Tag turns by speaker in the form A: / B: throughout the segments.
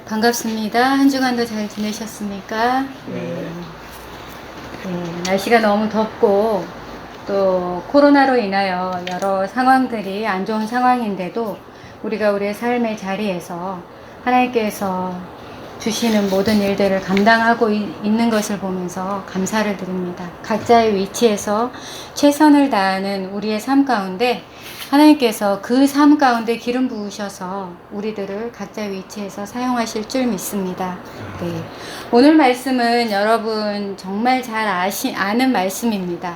A: 반갑습니다. 한 주간도 잘 지내셨습니까?
B: 네.
A: 날씨가 너무 덥고 또 코로나로 인하여 여러 상황들이 안 좋은 상황인데도 우리가 우리의 삶의 자리에서 하나님께서 주시는 모든 일들을 감당하고 있는 것을 보면서 감사를 드립니다. 각자의 위치에서 최선을 다하는 우리의 삶 가운데 하나님께서 그 삶 가운데 기름 부으셔서 우리들을 각자의 위치에서 사용하실 줄 믿습니다. 네. 오늘 말씀은 여러분 정말 잘 아는 말씀입니다.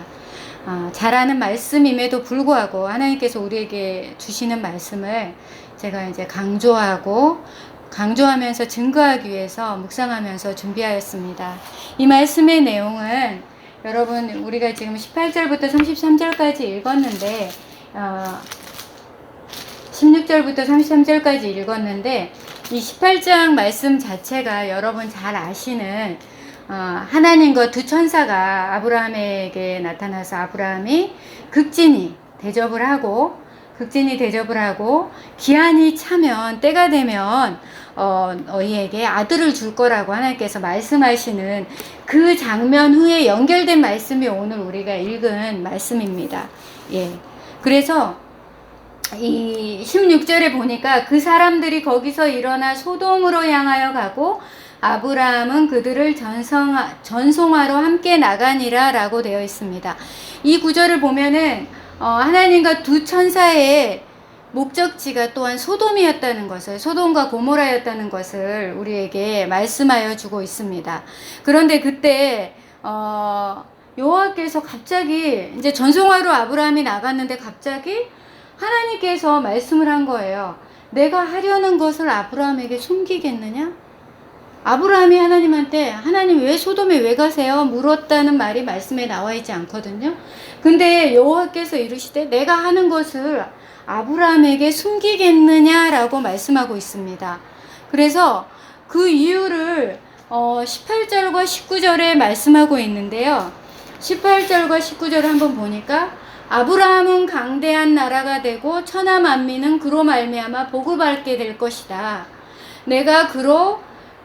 A: 잘 아는 말씀임에도 불구하고 하나님께서 우리에게 주시는 말씀을 제가 이제 강조하면서 증거하기 위해서 묵상하면서 준비하였습니다. 이 말씀의 내용은 여러분 우리가 지금 18절부터 33절까지 읽었는데 16절부터 33절까지 읽었는데 이 18장 말씀 자체가 여러분 잘 아시는 하나님과 두 천사가 아브라함에게 나타나서 아브라함이 극진히 대접을 하고 기한이 차면 때가 되면 너희에게 아들을 줄 거라고 하나님께서 말씀하시는 그 장면 후에 연결된 말씀이 오늘 우리가 읽은 말씀입니다. 예. 그래서 이 16절에 보니까 그 사람들이 거기서 일어나 소돔으로 향하여 가고 아브라함은 그들을 전송하러 함께 나가니라 라고 되어 있습니다. 이 구절을 보면은 하나님과 두 천사의 목적지가 또한 소돔이었다는 것을, 소돔과 고모라였다는 것을 우리에게 말씀하여 주고 있습니다. 그런데 그때 여호와께서 갑자기 이제 전송하러 아브라함이 나갔는데 갑자기 하나님께서 말씀을 한 거예요. 내가 하려는 것을 아브라함에게 숨기겠느냐? 아브라함이 하나님한테 하나님 왜 소돔에 왜 가세요? 물었다는 말이 말씀에 나와 있지 않거든요. 근데 여호와께서 이르시되 내가 하는 것을 아브라함에게 숨기겠느냐라고 말씀하고 있습니다. 그래서 그 이유를 18절과 19절에 말씀하고 있는데요. 18절과 19절을 한번 보니까 아브라함은 강대한 나라가 되고 천하 만민은 그로 말미암아 복을 받게 될 것이다. 내가 그로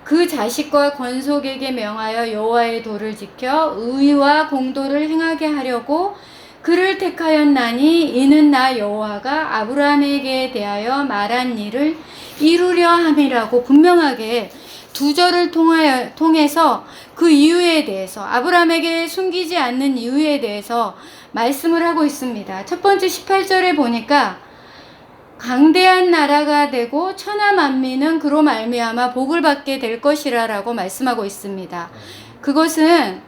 A: 그 자식과 권속에게 명하여 여호와의 도를 지켜 의와 공도를 행하게 하려고 그를 택하였나니 이는 나 여호와가 아브라함에게 대하여 말한 일을 이루려 함이라고 분명하게 두 절을 통해서 그 이유에 대해서 아브라함에게 숨기지 않는 이유에 대해서 말씀을 하고 있습니다. 첫 번째 18절에 보니까 강대한 나라가 되고 천하 만민은 그로 말미암아 복을 받게 될 것이라 라고 말씀하고 있습니다. 그것은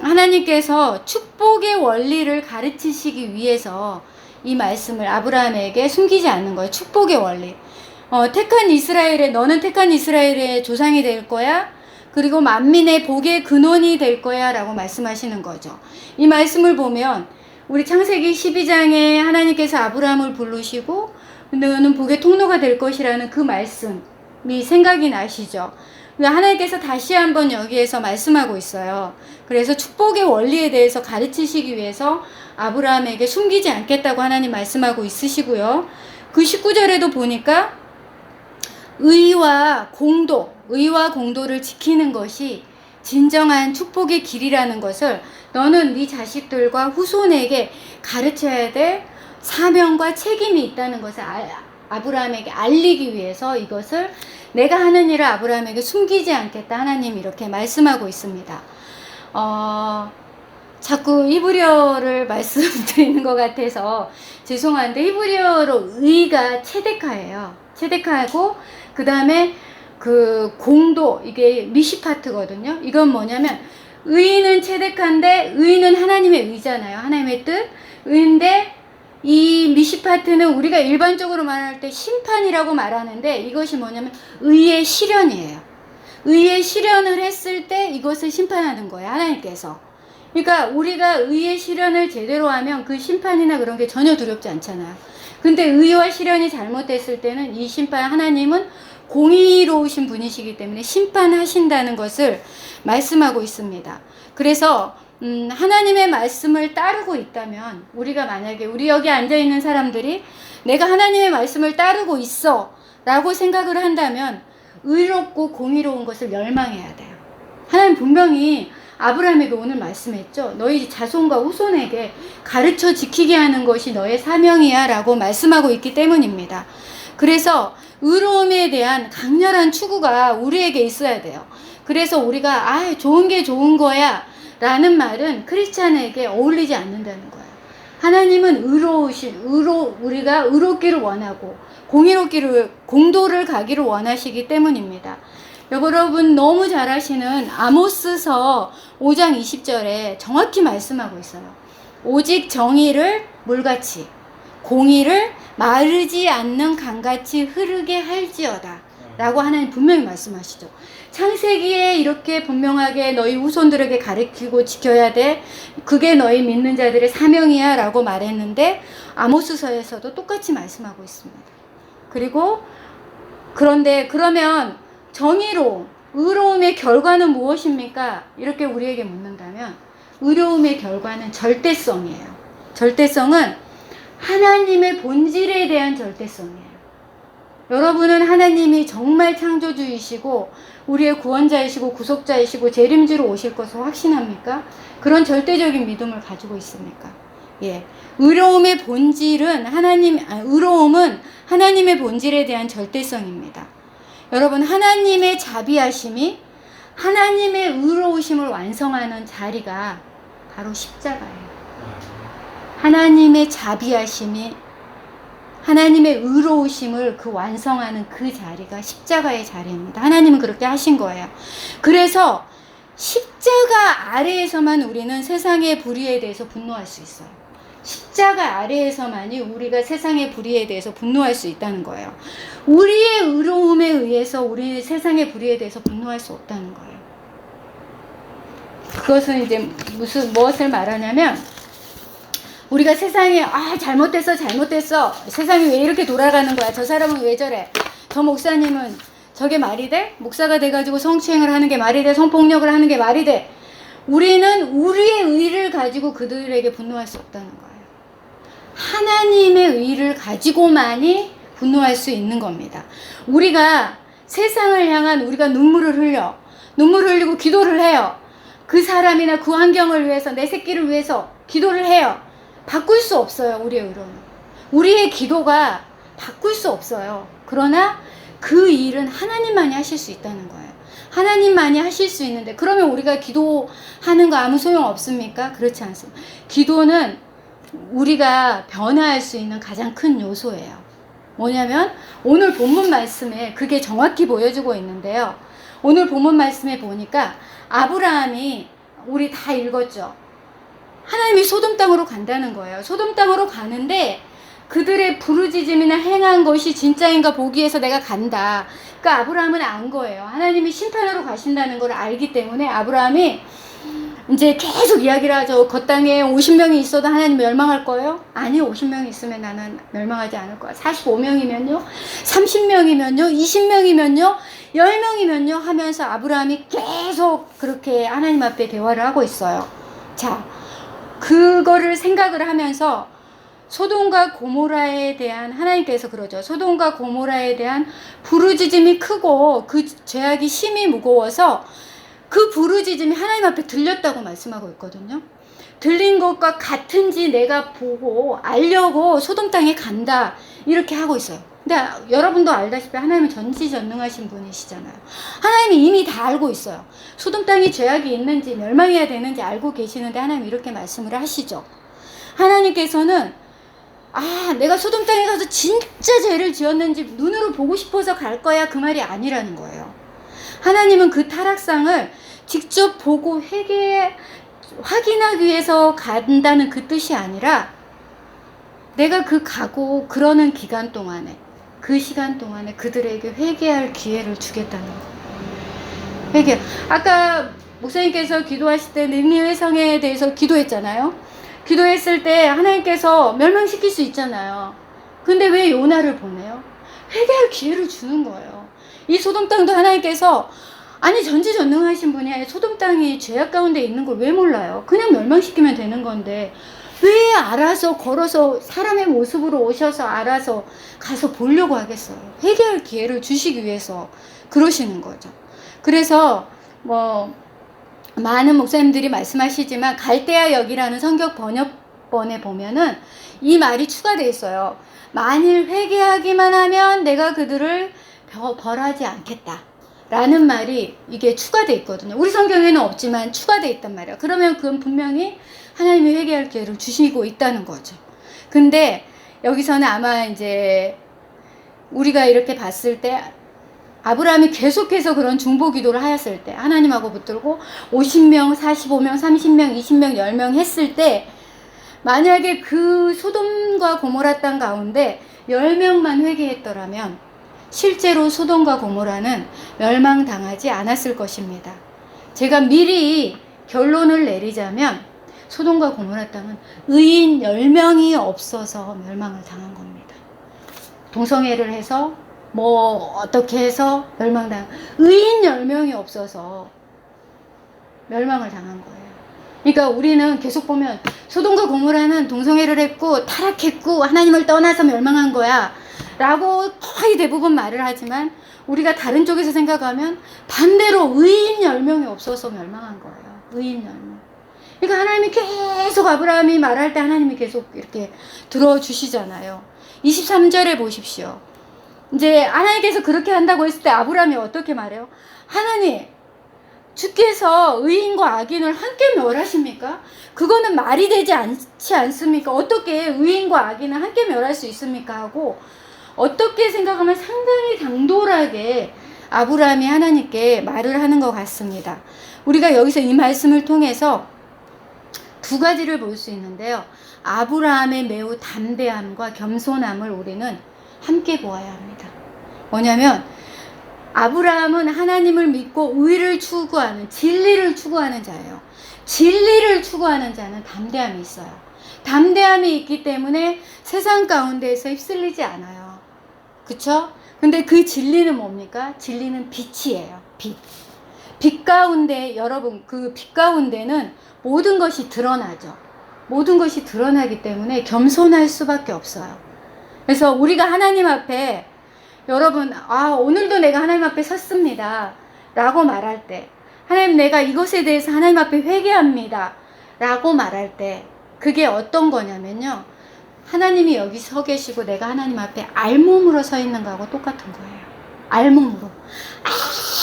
A: 하나님께서 축복의 원리를 가르치시기 위해서 이 말씀을 아브라함에게 숨기지 않는 거예요. 축복의 원리. 너는 택한 이스라엘의 조상이 될 거야. 그리고 만민의 복의 근원이 될 거야 라고 말씀하시는 거죠. 이 말씀을 보면 우리 창세기 12장에 하나님께서 아브라함을 부르시고 너는 복의 통로가 될 것이라는 그 말씀이 생각이 나시죠. 하나님께서 다시 한번 여기에서 말씀하고 있어요. 그래서 축복의 원리에 대해서 가르치시기 위해서 아브라함에게 숨기지 않겠다고 하나님 말씀하고 있으시고요. 그 19절에도 보니까 의와 공도를 지키는 것이 진정한 축복의 길이라는 것을 너는 네 자식들과 후손에게 가르쳐야 될 사명과 책임이 있다는 것을 아브라함에게 알리기 위해서 이것을 내가 하는 일을 아브라함에게 숨기지 않겠다. 하나님 이렇게 말씀하고 있습니다. 자꾸 히브리어를 말씀드리는 것 같아서 죄송한데 히브리어로 의가 체데카예요. 체데카고 그 다음에 그 공도 이게 미시파트거든요. 이건 뭐냐면 의는 체데카인데 의는 하나님의 의잖아요. 하나님의 뜻 의인데 이 미시파트는 우리가 일반적으로 말할 때 심판이라고 말하는데 이것이 뭐냐면 의의 실현이에요. 의의 실현을 했을 때 이것을 심판하는 거예요. 하나님께서. 그러니까 우리가 의의 실현을 제대로 하면 그 심판이나 그런 게 전혀 두렵지 않잖아요. 근데 의와 실현이 잘못됐을 때는 이 심판 하나님은 공의로우신 분이시기 때문에 심판하신다는 것을 말씀하고 있습니다. 그래서 하나님의 말씀을 따르고 있다면 우리가 만약에 우리 여기 앉아있는 사람들이 내가 하나님의 말씀을 따르고 있어 라고 생각을 한다면 의롭고 공의로운 것을 멸망해야 돼요. 하나님 분명히 아브라함에게 오늘 말씀했죠. 너희 자손과 후손에게 가르쳐 지키게 하는 것이 너의 사명이야 라고 말씀하고 있기 때문입니다. 그래서 의로움에 대한 강렬한 추구가 우리에게 있어야 돼요. 그래서 우리가 좋은 게 좋은 거야 라는 말은 크리스찬에게 어울리지 않는다는 거예요. 하나님은 우리가 의롭기를 원하고 공도를 가기를 원하시기 때문입니다. 여러분 너무 잘 아시는 아모스서 5장 20절에 정확히 말씀하고 있어요. 오직 정의를 물같이 공의를 마르지 않는 강같이 흐르게 할지어다 라고 하나님 분명히 말씀하시죠. 창세기에 이렇게 분명하게 너희 후손들에게 가르치고 지켜야 돼. 그게 너희 믿는 자들의 사명이야 라고 말했는데 아모스서에서도 똑같이 말씀하고 있습니다. 그런데 그러면 의로움의 결과는 무엇입니까? 이렇게 우리에게 묻는다면 의로움의 결과는 절대성이에요. 절대성은 하나님의 본질에 대한 절대성이에요. 여러분은 하나님이 정말 창조주이시고 우리의 구원자이시고 구속자이시고 재림주로 오실 것을 확신합니까? 그런 절대적인 믿음을 가지고 있습니까? 예. 의로움은 하나님의 본질에 대한 절대성입니다. 여러분, 하나님의 자비하심이 하나님의 의로우심을 완성하는 자리가 바로 십자가예요. 하나님의 자비하심이 하나님의 의로우심을 완성하는 그 자리가 십자가의 자리입니다. 하나님은 그렇게 하신 거예요. 그래서 십자가 아래에서만 우리는 세상의 불의에 대해서 분노할 수 있어요. 십자가 아래에서만이 우리가 세상의 불의에 대해서 분노할 수 있다는 거예요. 우리의 의로움에 의해서 우리 세상의 불의에 대해서 분노할 수 없다는 거예요. 그것은 이제 무엇을 말하냐면 우리가 세상에 잘못됐어 세상이 왜 이렇게 돌아가는 거야, 저 사람은 왜 저래, 저 목사님은 저게 말이 돼? 목사가 돼가지고 성추행을 하는 게 말이 돼? 성폭력을 하는 게 말이 돼? 우리는 우리의 의를 가지고 그들에게 분노할 수 없다는 거예요. 하나님의 의를 가지고만이 분노할 수 있는 겁니다. 우리가 세상을 향한 우리가 눈물을 흘리고 기도를 해요. 그 사람이나 그 환경을 위해서, 내 새끼를 위해서 기도를 해요. 바꿀 수 없어요. 우리의 의로는. 우리의 기도가 바꿀 수 없어요. 그러나 그 일은 하나님만이 하실 수 있다는 거예요. 하나님만이 하실 수 있는데, 그러면 우리가 기도하는 거 아무 소용 없습니까? 그렇지 않습니다. 기도는 우리가 변화할 수 있는 가장 큰 요소예요. 뭐냐면 오늘 본문 말씀에 그게 정확히 보여주고 있는데요. 오늘 본문 말씀에 보니까 아브라함이, 우리 다 읽었죠. 하나님이 소돔 땅으로 간다는 거예요. 소돔 땅으로 가는데 그들의 부르짖음이나 행한 것이 진짜인가 보기 위해서 내가 간다. 그러니까 아브라함은 안 거예요. 하나님이 심판하러 가신다는 걸 알기 때문에 아브라함이 이제 계속 이야기를 하죠. 그 땅에 50명이 있어도 하나님 멸망할 거예요? 아니, 50명이 있으면 나는 멸망하지 않을 거야. 45명이면요? 30명이면요? 20명이면요? 10명이면요? 하면서 아브라함이 계속 그렇게 하나님 앞에 대화를 하고 있어요. 자, 그거를 생각을 하면서 소돔과 고모라에 대한, 하나님께서 그러죠. 소돔과 고모라에 대한 부르짖음이 크고 그 죄악이 심히 무거워서 그 부르짖음이 하나님 앞에 들렸다고 말씀하고 있거든요. 들린 것과 같은지 내가 보고 알려고 소돔 땅에 간다, 이렇게 하고 있어요. 근데 여러분도 알다시피 하나님은 전지전능하신 분이시잖아요. 하나님이 이미 다 알고 있어요. 소돔 땅에 죄악이 있는지 멸망해야 되는지 알고 계시는데 하나님 이렇게 말씀을 하시죠. 하나님께서는 내가 소돔 땅에 가서 진짜 죄를 지었는지 눈으로 보고 싶어서 갈 거야, 그 말이 아니라는 거예요. 하나님은 그 타락상을 직접 보고 확인하기 위해서 간다는 그 뜻이 아니라 내가 가고 그러는 기간 동안에, 그 시간 동안에 그들에게 회개할 기회를 주겠다는 거예요. 아까 목사님께서 기도하실 때 니느웨 성에 대해서 기도했잖아요. 기도했을 때 하나님께서 멸망시킬 수 있잖아요. 근데 왜 요나를 보내요? 회개할 기회를 주는 거예요. 이 소돔 땅도 하나님께서, 전지전능하신 분이 소돔 땅이 죄악 가운데 있는 걸 왜 몰라요? 그냥 멸망시키면 되는 건데 왜 알아서 걸어서 사람의 모습으로 오셔서 알아서 가서 보려고 하겠어요? 회개할 기회를 주시기 위해서 그러시는 거죠. 그래서 뭐 많은 목사님들이 말씀하시지만 갈대아 역이라는 성경 번역본에 보면은 이 말이 추가되어 있어요. 만일 회개하기만 하면 내가 그들을 벌하지 않겠다 라는 말이 이게 추가되어 있거든요. 우리 성경에는 없지만 추가되어 있단 말이야. 그러면 그건 분명히 하나님이 회개할 기회를 주시고 있다는 거죠. 근데 여기서는 아마 이제 우리가 이렇게 봤을 때 아브라함이 계속해서 그런 중보 기도를 하였을 때 하나님하고 붙들고 50명, 45명, 30명, 20명, 10명 했을 때 만약에 그 소돔과 고모라 땅 가운데 10명만 회개했더라면 실제로 소돔과 고모라는 멸망당하지 않았을 것입니다. 제가 미리 결론을 내리자면 소돔과 고모라 땅은 의인 10명이 없어서 멸망을 당한 겁니다. 동성애를 해서 뭐 어떻게 해서 멸망당 의인 10명이 없어서 멸망을 당한 거예요. 그러니까 우리는 계속 보면 소돔과 고모라는 동성애를 했고 타락했고 하나님을 떠나서 멸망한 거야 라고 거의 대부분 말을 하지만 우리가 다른 쪽에서 생각하면 반대로 의인 10명이 없어서 멸망한 거예요. 의인 10명. 그러니까 하나님이 계속 아브라함이 말할 때 하나님이 계속 이렇게 들어주시잖아요. 23절에 보십시오. 이제 하나님께서 그렇게 한다고 했을 때 아브라함이 어떻게 말해요? 하나님, 주께서 의인과 악인을 함께 멸하십니까? 그거는 말이 되지 않지 않습니까? 어떻게 의인과 악인을 함께 멸할 수 있습니까? 하고 어떻게 생각하면 상당히 당돌하게 아브라함이 하나님께 말을 하는 것 같습니다. 우리가 여기서 이 말씀을 통해서 두 가지를 볼 수 있는데요. 아브라함의 매우 담대함과 겸손함을 우리는 함께 보아야 합니다. 뭐냐면 아브라함은 하나님을 믿고 의를 추구하는 진리를 추구하는 자예요. 진리를 추구하는 자는 담대함이 있어요. 담대함이 있기 때문에 세상 가운데에서 휩쓸리지 않아요. 그쵸? 근데 그 진리는 뭡니까? 진리는 빛이에요. 빛. 빛 가운데 여러분 그 빛 가운데는 모든 것이 드러나죠. 모든 것이 드러나기 때문에 겸손할 수밖에 없어요. 그래서 우리가 하나님 앞에 여러분 오늘도 내가 하나님 앞에 섰습니다 라고 말할 때 하나님 내가 이것에 대해서 하나님 앞에 회개합니다 라고 말할 때 그게 어떤 거냐면요 하나님이 여기 서 계시고 내가 하나님 앞에 알몸으로 서 있는 거하고 똑같은 거예요. 알몸으로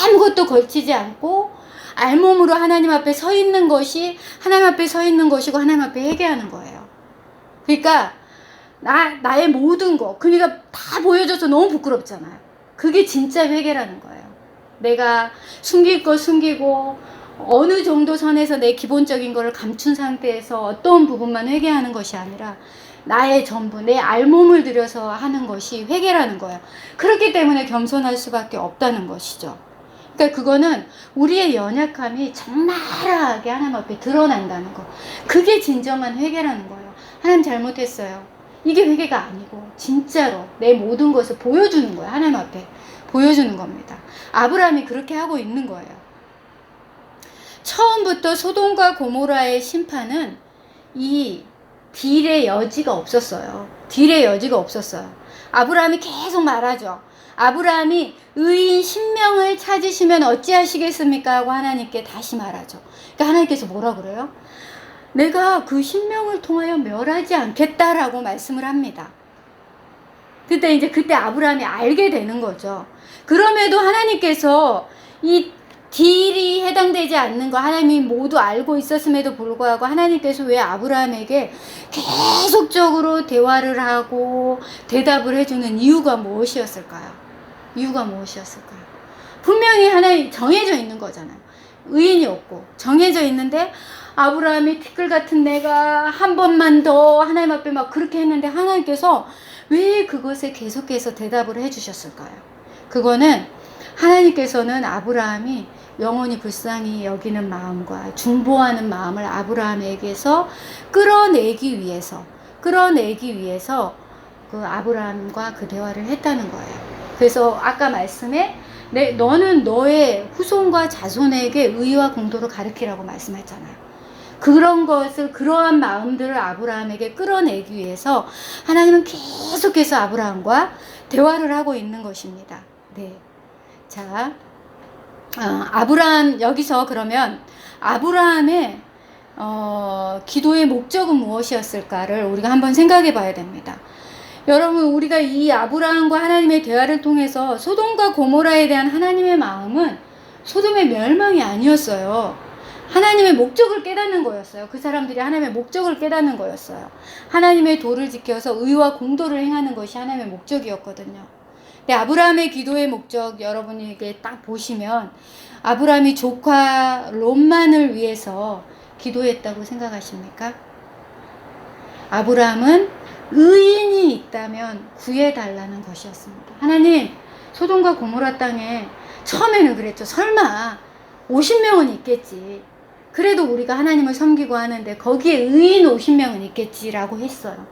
A: 아무것도 걸치지 않고 알몸으로 하나님 앞에 서 있는 것이 하나님 앞에 서 있는 것이고 하나님 앞에 회개하는 거예요. 그러니까 나의 모든 거 그러니까 다 보여줘서 너무 부끄럽잖아요. 그게 진짜 회개라는 거예요. 내가 숨길 거 숨기고 어느 정도 선에서 내 기본적인 거를 감춘 상태에서 어떤 부분만 회개하는 것이 아니라 나의 전부 내 알몸을 들여서 하는 것이 회개라는 거예요. 그렇기 때문에 겸손할 수밖에 없다는 것이죠. 그러니까 그거는 우리의 연약함이 적나라하게 하나님 앞에 드러난다는 거. 그게 진정한 회개라는 거예요. 하나님 잘못했어요. 이게 회개가 아니고 진짜로 내 모든 것을 보여주는 거예요. 하나님 앞에 보여주는 겁니다. 아브라함이 그렇게 하고 있는 거예요. 처음부터 소돔과 고모라의 심판은 이 딜의 여지가 없었어요. 딜의 여지가 없었어요. 아브라함이 계속 말하죠. 아브라함이 의인 10명을 찾으시면 어찌하시겠습니까? 하고 하나님께 다시 말하죠. 그러니까 하나님께서 뭐라 그래요? 내가 그 10명을 통하여 멸하지 않겠다라고 말씀을 합니다. 그때 아브라함이 알게 되는 거죠. 그럼에도 하나님께서 이 딜이 해당되지 않는 거 하나님이 모두 알고 있었음에도 불구하고 하나님께서 왜 아브라함에게 계속적으로 대화를 하고 대답을 해주는 이유가 무엇이었을까요? 이유가 무엇이었을까요? 분명히 하나님 정해져 있는 거잖아요. 의인이 없고 정해져 있는데 아브라함이 티끌 같은 내가 한 번만 더 하나님 앞에 막 그렇게 했는데 하나님께서 왜 그것에 계속해서 대답을 해주셨을까요? 그거는 하나님께서는 아브라함이 영원히 불쌍히 여기는 마음과 중보하는 마음을 아브라함에게서 끌어내기 위해서 그 아브라함과 그 대화를 했다는 거예요. 그래서 아까 말씀에 너는 너의 후손과 자손에게 의와 공도를 가르치라고 말씀했잖아요. 그러한 마음들을 아브라함에게 끌어내기 위해서 하나님은 계속해서 아브라함과 대화를 하고 있는 것입니다. 네. 자, 아브라함, 여기서 그러면 아브라함의 기도의 목적은 무엇이었을까를 우리가 한번 생각해 봐야 됩니다. 여러분, 우리가 이 아브라함과 하나님의 대화를 통해서 소돔과 고모라에 대한 하나님의 마음은 소돔의 멸망이 아니었어요. 하나님의 목적을 깨닫는 거였어요. 그 사람들이 하나님의 목적을 깨닫는 거였어요. 하나님의 도를 지켜서 의와 공도를 행하는 것이 하나님의 목적이었거든요. 근데 아브라함의 기도의 목적, 여러분이 이게 딱 보시면 아브라함이 조카 롯만을 위해서 기도했다고 생각하십니까? 아브라함은 의인이 있다면 구해달라는 것이었습니다. 하나님, 소돔과 고모라 땅에 처음에는 그랬죠. 설마 50명은 있겠지. 그래도 우리가 하나님을 섬기고 하는데 거기에 의인 50명은 있겠지라고 했어요.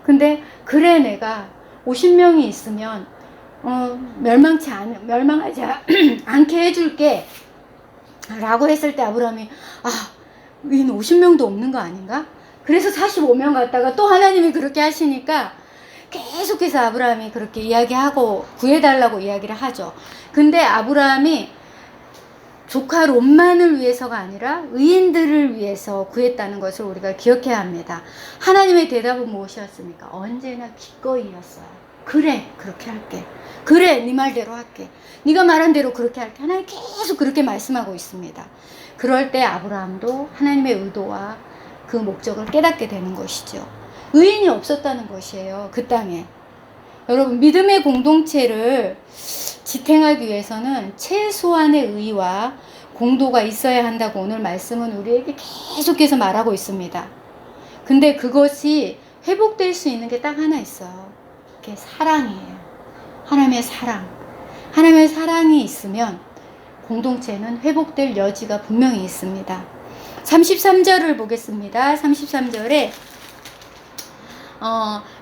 A: 근데 그래, 내가 50명이 있으면 멸망하지 않게 해줄게 라고 했을 때 아브라함이 의인 50명도 없는 거 아닌가? 그래서 45명 갔다가 또 하나님이 그렇게 하시니까 계속해서 아브라함이 그렇게 이야기하고 구해달라고 이야기를 하죠. 근데 아브라함이 조카 롯만을 위해서가 아니라 의인들을 위해서 구했다는 것을 우리가 기억해야 합니다. 하나님의 대답은 무엇이었습니까? 언제나 기꺼이였어요. 그래, 그렇게 할게. 그래, 네 말대로 할게. 네가 말한 대로 그렇게 할게. 하나님 계속 그렇게 말씀하고 있습니다. 그럴 때 아브라함도 하나님의 의도와 그 목적을 깨닫게 되는 것이죠. 의인이 없었다는 것이에요. 그 땅에. 여러분, 믿음의 공동체를 지탱하기 위해서는 최소한의 의와 공도가 있어야 한다고 오늘 말씀은 우리에게 계속해서 말하고 있습니다. 근데 그것이 회복될 수 있는 게 딱 하나 있어요. 그게 사랑이에요. 하나님의 사랑. 하나님의 사랑이 있으면 공동체는 회복될 여지가 분명히 있습니다. 33절을 보겠습니다. 33절에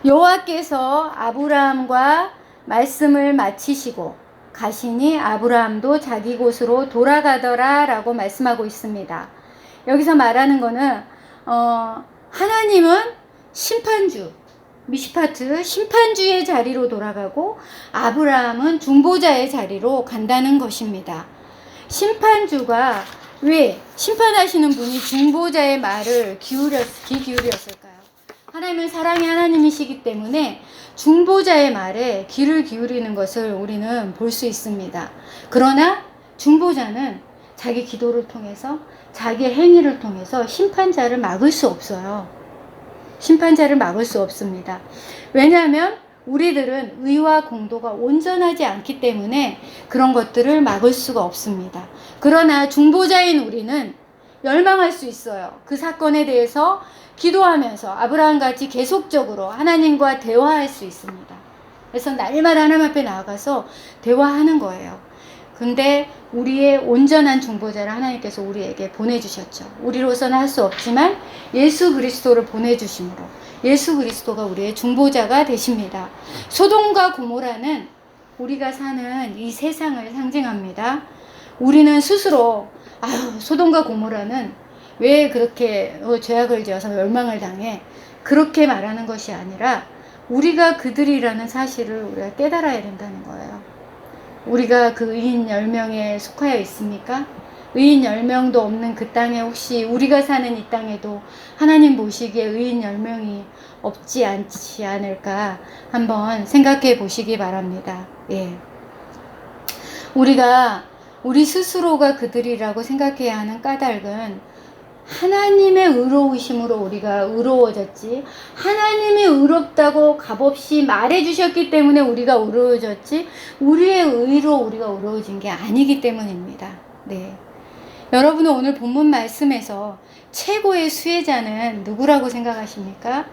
A: 여호와께서 아브라함과 말씀을 마치시고 가시니 아브라함도 자기 곳으로 돌아가더라 라고 말씀하고 있습니다. 여기서 말하는 거는 하나님은 심판주, 미시파트 심판주의 자리로 돌아가고 아브라함은 중보자의 자리로 간다는 것입니다. 심판주가 왜 심판하시는 분이 중보자의 말을 귀 기울였을까요? 하나님은 사랑의 하나님이시기 때문에 중보자의 말에 귀를 기울이는 것을 우리는 볼 수 있습니다. 그러나 중보자는 자기 기도를 통해서 자기의 행위를 통해서 심판자를 막을 수 없어요. 심판자를 막을 수 없습니다. 왜냐하면 우리들은 의와 공도가 온전하지 않기 때문에 그런 것들을 막을 수가 없습니다. 그러나 중보자인 우리는 멸망할 수 있어요. 그 사건에 대해서 기도하면서 아브라함같이 계속적으로 하나님과 대화할 수 있습니다. 그래서 날마다 하나님 앞에 나아가서 대화하는 거예요. 근데 우리의 온전한 중보자를 하나님께서 우리에게 보내주셨죠. 우리로서는 할 수 없지만 예수 그리스도를 보내주심으로 예수 그리스도가 우리의 중보자가 되십니다. 소돔과 고모라는 우리가 사는 이 세상을 상징합니다. 우리는 스스로 소돔과 고모라는 왜 그렇게 죄악을 지어서 멸망을 당해, 그렇게 말하는 것이 아니라 우리가 그들이라는 사실을 우리가 깨달아야 된다는 거예요. 우리가 그 의인 10명에 속하여 있습니까? 의인 10명도 없는 그 땅에 혹시 우리가 사는 이 땅에도 하나님 보시기에 의인 10명이 없지 않지 않을까 한번 생각해 보시기 바랍니다. 예. 우리 스스로가 그들이라고 생각해야 하는 까닭은 하나님의 의로우심으로 우리가 의로워졌지, 하나님이 의롭다고 값없이 말해주셨기 때문에 우리가 의로워졌지, 우리의 의로 우리가 의로워진 게 아니기 때문입니다. 네. 여러분은 오늘 본문 말씀에서 최고의 수혜자는 누구라고 생각하십니까?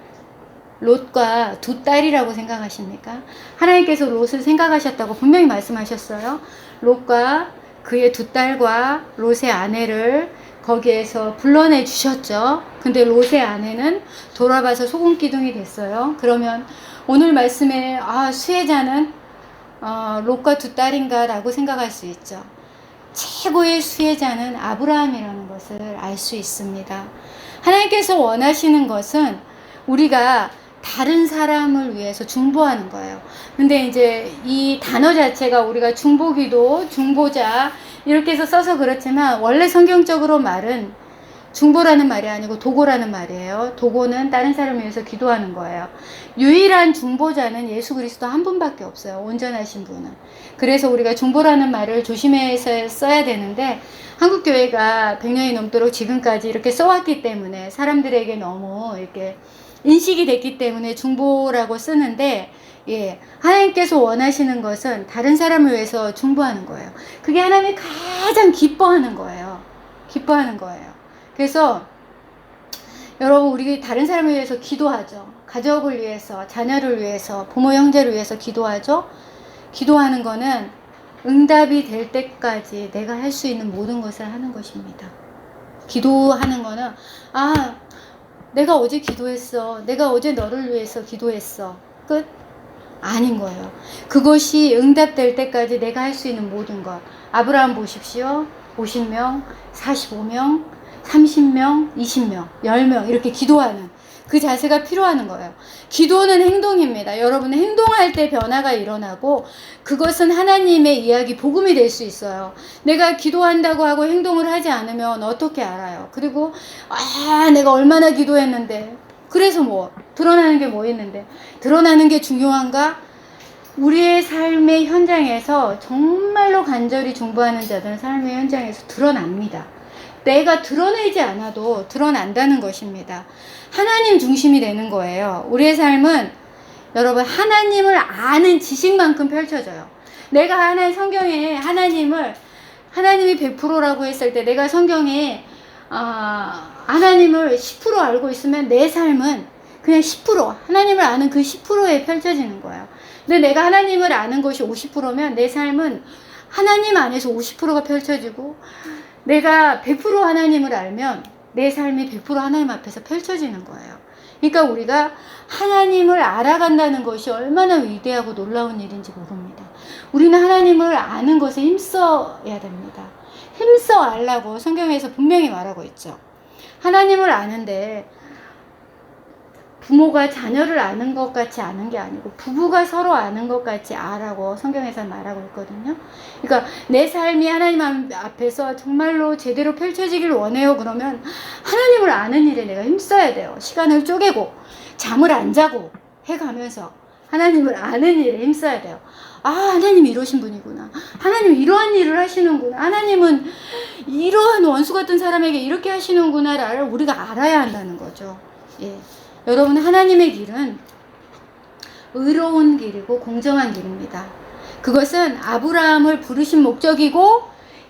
A: 롯과 두 딸이라고 생각하십니까? 하나님께서 롯을 생각하셨다고 분명히 말씀하셨어요. 롯과 그의 두 딸과 롯의 아내를 거기에서 불러내 주셨죠. 근데 롯의 아내는 돌아봐서 소금 기둥이 됐어요. 그러면 오늘 말씀에 수혜자는 롯과 두 딸인가 라고 생각할 수 있죠. 최고의 수혜자는 아브라함이라는 것을 알 수 있습니다. 하나님께서 원하시는 것은 우리가 다른 사람을 위해서 중보하는 거예요. 근데 이제 이 단어 자체가 우리가 중보기도, 중보자 이렇게 해서 써서 그렇지만 원래 성경적으로 말은 중보라는 말이 아니고 도고라는 말이에요. 도고는 다른 사람을 위해서 기도하는 거예요. 유일한 중보자는 예수 그리스도 한 분밖에 없어요. 온전하신 분은. 그래서 우리가 중보라는 말을 조심해서 써야 되는데 한국교회가 100년이 넘도록 지금까지 이렇게 써왔기 때문에 사람들에게 너무 이렇게 인식이 됐기 때문에 중보라고 쓰는데, 예, 하나님께서 원하시는 것은 다른 사람을 위해서 중보하는 거예요. 그게 하나님이 가장 기뻐하는 거예요. 기뻐하는 거예요. 그래서 여러분, 우리 다른 사람을 위해서 기도하죠. 가족을 위해서, 자녀를 위해서, 부모 형제를 위해서 기도하죠. 기도하는 거는 응답이 될 때까지 내가 할 수 있는 모든 것을 하는 것입니다. 기도하는 거는 내가 어제 기도했어. 내가 어제 너를 위해서 기도했어. 끝? 아닌 거예요. 그것이 응답될 때까지 내가 할 수 있는 모든 것. 아브라함 보십시오. 50명, 45명, 30명, 20명, 10명 이렇게 기도하는 그 자세가 필요한 거예요. 기도는 행동입니다. 여러분, 행동할 때 변화가 일어나고 그것은 하나님의 이야기, 복음이 될 수 있어요. 내가 기도한다고 하고 행동을 하지 않으면 어떻게 알아요? 그리고 내가 얼마나 기도했는데, 그래서 드러나는 게 뭐 있는데, 드러나는 게 중요한가? 우리의 삶의 현장에서 정말로 간절히 중보하는 자들은 삶의 현장에서 드러납니다. 내가 드러내지 않아도 드러난다는 것입니다. 하나님 중심이 되는 거예요. 우리의 삶은 여러분, 하나님을 아는 지식만큼 펼쳐져요. 내가 성경에 하나님이 100%라고 했을 때 내가 성경에 하나님을 10% 알고 있으면 내 삶은 그냥 10%, 하나님을 아는 그 10%에 펼쳐지는 거예요. 근데 내가 하나님을 아는 것이 50%면 내 삶은 하나님 안에서 50%가 펼쳐지고, 내가 100% 하나님을 알면 내 삶이 100% 하나님 앞에서 펼쳐지는 거예요. 그러니까 우리가 하나님을 알아간다는 것이 얼마나 위대하고 놀라운 일인지 모릅니다. 우리는 하나님을 아는 것에 힘써야 됩니다. 힘써 알라고 성경에서 분명히 말하고 있죠. 하나님을 아는데 부모가 자녀를 아는 것 같이 아는 게 아니고 부부가 서로 아는 것 같이 아라고 성경에서 말하고 있거든요. 그러니까 내 삶이 하나님 앞에서 정말로 제대로 펼쳐지길 원해요. 그러면 하나님을 아는 일에 내가 힘써야 돼요. 시간을 쪼개고 잠을 안 자고 해가면서 하나님을 아는 일에 힘써야 돼요. 하나님이 이러신 분이구나. 하나님 이러한 일을 하시는구나. 하나님은 이러한 원수 같은 사람에게 이렇게 하시는구나를 우리가 알아야 한다는 거죠. 예. 여러분, 하나님의 길은 의로운 길이고 공정한 길입니다. 그것은 아브라함을 부르신 목적이고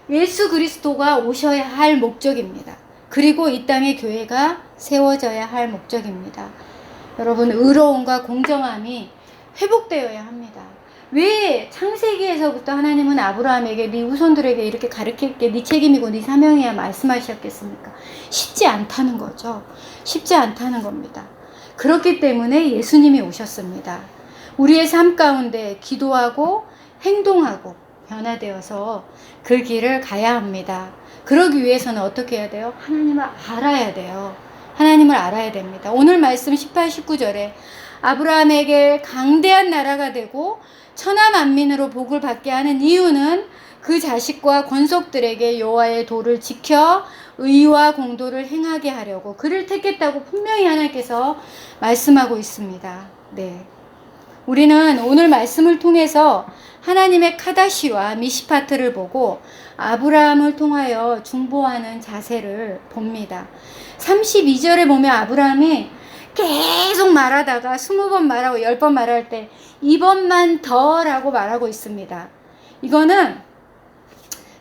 A: 예수 그리스도가 오셔야 할 목적입니다. 그리고 이 땅에 교회가 세워져야 할 목적입니다. 여러분, 의로움과 공정함이 회복되어야 합니다. 왜 창세기에서부터 하나님은 아브라함에게 네 후손들에게 이렇게 가르칠게, 네 책임이고 네 사명이야 말씀하셨겠습니까? 쉽지 않다는 거죠. 쉽지 않다는 겁니다. 그렇기 때문에 예수님이 오셨습니다. 우리의 삶 가운데 기도하고 행동하고 변화되어서 그 길을 가야 합니다. 그러기 위해서는 어떻게 해야 돼요? 하나님을 알아야 돼요. 하나님을 알아야 됩니다. 오늘 말씀 18, 19절에 아브라함에게 강대한 나라가 되고 천하 만민으로 복을 받게 하는 이유는 그 자식과 권속들에게 여호와의 도를 지켜 의와 공도를 행하게 하려고 그를 택했다고 분명히 하나님께서 말씀하고 있습니다. 네. 우리는 오늘 말씀을 통해서 하나님의 카다시와 미시파트를 보고 아브라함을 통하여 중보하는 자세를 봅니다. 32절에 보면 아브라함이 계속 말하다가 20번 말하고 10번 말할 때 2번만 더라고 말하고 있습니다. 이거는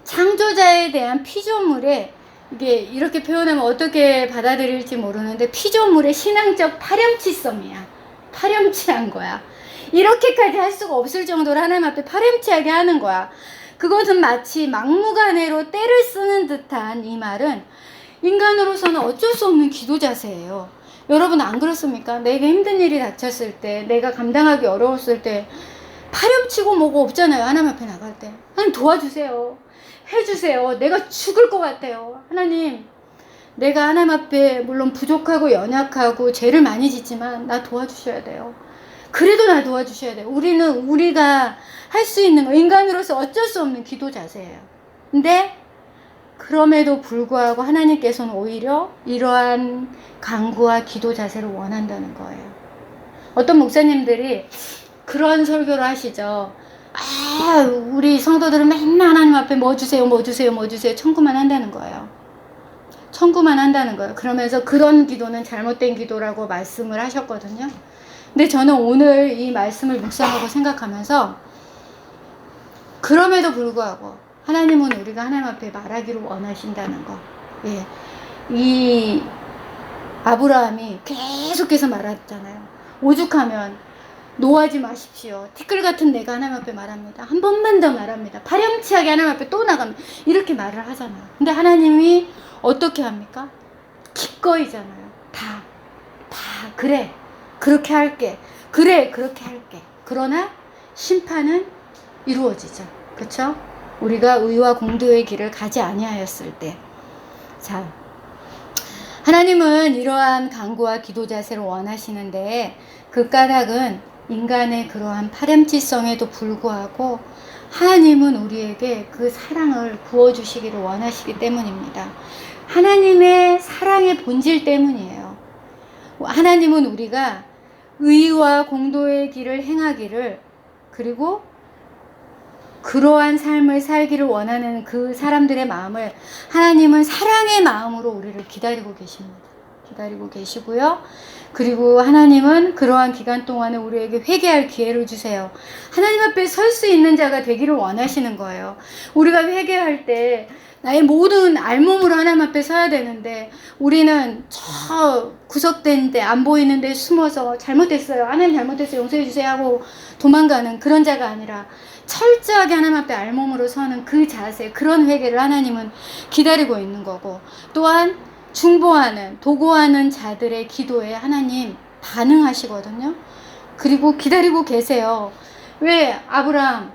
A: 창조자에 대한 피조물에, 이게 이렇게 표현하면 어떻게 받아들일지 모르는데 피조물의 신앙적 파렴치성이야. 파렴치한 거야. 이렇게까지 할 수가 없을 정도로 하나님 앞에 파렴치하게 하는 거야. 그것은 마치 막무가내로 때를 쓰는 듯한 이 말은 인간으로서는 어쩔 수 없는 기도 자세예요. 여러분, 안 그렇습니까? 내게 힘든 일이 닥쳤을 때, 내가 감당하기 어려웠을 때 파렴치고 뭐고 없잖아요. 하나님 앞에 나갈 때. 하나님 도와주세요. 해주세요. 내가 죽을 것 같아요. 하나님, 내가 하나님 앞에 물론 부족하고 연약하고 죄를 많이 짓지만 나 도와주셔야 돼요. 그래도 나 도와주셔야 돼요. 우리는 우리가 할 수 있는 거, 인간으로서 어쩔 수 없는 기도 자세예요. 근데 그럼에도 불구하고 하나님께서는 오히려 이러한 간구와 기도 자세를 원한다는 거예요. 어떤 목사님들이 그런 설교를 하시죠. 우리 성도들은 맨날 하나님 앞에 뭐 주세요, 뭐 주세요, 뭐 주세요. 청구만 한다는 거예요. 청구만 한다는 거예요. 그러면서 그런 기도는 잘못된 기도라고 말씀을 하셨거든요. 근데 저는 오늘 이 말씀을 묵상하고 생각하면서 그럼에도 불구하고 하나님은 우리가 하나님 앞에 말하기를 원하신다는 거. 예. 이 아브라함이 계속해서 말했잖아요. 오죽하면 노하지 마십시오. 티끌 같은 내가 하나님 앞에 말합니다. 한 번만 더 말합니다. 파렴치하게 하나님 앞에 또 나갑니다. 이렇게 말을 하잖아요. 근데 하나님이 어떻게 합니까? 기꺼이잖아요. 다 그래. 그렇게 할게. 그래. 그렇게 할게. 그러나 심판은 이루어지죠. 그렇죠? 우리가 의와 공도의 길을 가지 아니하였을 때. 자, 하나님은 이러한 간구와 기도 자세를 원하시는데 그 까닭은 인간의 그러한 파렴치성에도 불구하고 하나님은 우리에게 그 사랑을 부어주시기를 원하시기 때문입니다. 하나님의 사랑의 본질 때문이에요. 하나님은 우리가 의와 공도의 길을 행하기를, 그리고 그러한 삶을 살기를 원하는 그 사람들의 마음을 하나님은 사랑의 마음으로 우리를 기다리고 계십니다. 기다리고 계시고요. 그리고 하나님은 그러한 기간 동안에 우리에게 회개할 기회를 주세요. 하나님 앞에 설 수 있는 자가 되기를 원하시는 거예요. 우리가 회개할 때 나의 모든 알몸으로 하나님 앞에 서야 되는데 우리는 저 구석된 데 안 보이는 데 숨어서 잘못했어요. 하나님 잘못했어요. 용서해 주세요 하고 도망가는 그런 자가 아니라 철저하게 하나님 앞에 알몸으로 서는 그 자세, 그런 회개를 하나님은 기다리고 있는 거고, 또한 중보하는, 도고하는 자들의 기도에 하나님 반응하시거든요. 그리고 기다리고 계세요. 왜 아브라함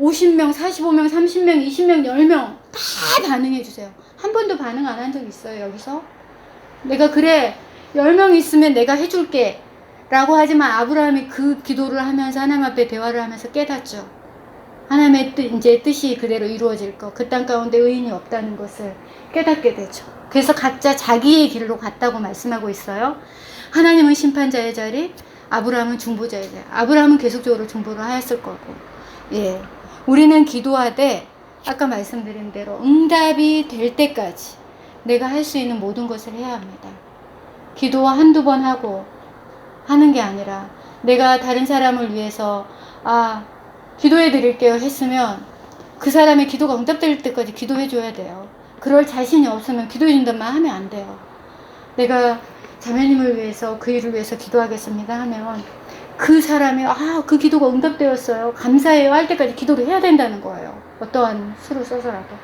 A: 50명, 45명, 30명, 20명, 10명 다 반응해 주세요. 한 번도 반응 안 한 적 있어요, 여기서? 내가 그래, 10명 있으면 내가 해줄게 라고 하지만 아브라함이 그 기도를 하면서 하나님 앞에 대화를 하면서 깨닫죠. 하나님의 이제 뜻이 그대로 이루어질 것, 그 땅 가운데 의인이 없다는 것을 깨닫게 되죠. 그래서 각자 자기의 길로 갔다고 말씀하고 있어요. 하나님은 심판자의 자리, 아브라함은 중보자의 자리. 아브라함은 계속적으로 중보를 하였을 거고, 예, 우리는 기도하되 아까 말씀드린 대로 응답이 될 때까지 내가 할 수 있는 모든 것을 해야 합니다. 기도 한두 번 하고 하는 게 아니라 내가 다른 사람을 위해서 기도해 드릴게요 했으면 그 사람의 기도가 응답될 때까지 기도해 줘야 돼요. 그럴 자신이 없으면 기도해 준단 말 하면 안 돼요. 내가 자매님을 위해서, 그 일을 위해서 기도하겠습니다 하면 그 사람이 그 기도가 응답되었어요, 감사해요 할 때까지 기도를 해야 된다는 거예요. 어떠한 수를 써서라도.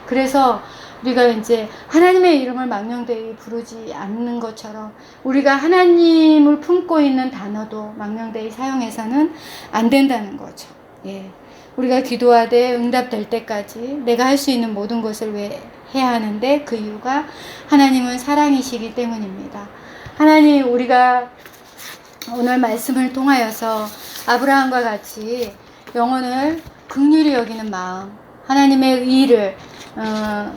A: 그래서 우리가 이제 하나님의 이름을 망령되이 부르지 않는 것처럼 우리가 하나님을 품고 있는 단어도 망령되이 사용해서는 안 된다는 거죠. 예, 우리가 기도하되 응답될 때까지 내가 할 수 있는 모든 것을 왜 해야 하는데, 그 이유가 하나님은 사랑이시기 때문입니다. 하나님, 우리가 오늘 말씀을 통하여서 아브라함과 같이 영혼을 긍휼히 여기는 마음, 하나님의 의를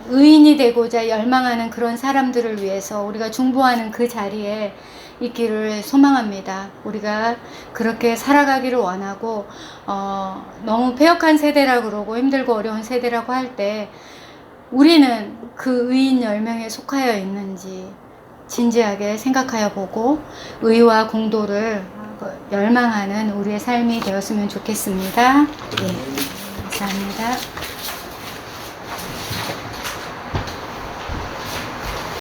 A: 의인이 되고자 열망하는 그런 사람들을 위해서 우리가 중보하는 그 자리에 있기를 소망합니다. 우리가 그렇게 살아가기를 원하고, 너무 패역한 세대라고 그러고 힘들고 어려운 세대라고 할 때 우리는 그 의인 10명에 속하여 있는지 진지하게 생각하여 보고 의와 공도를 열망하는 우리의 삶이 되었으면 좋겠습니다. 네, 감사합니다.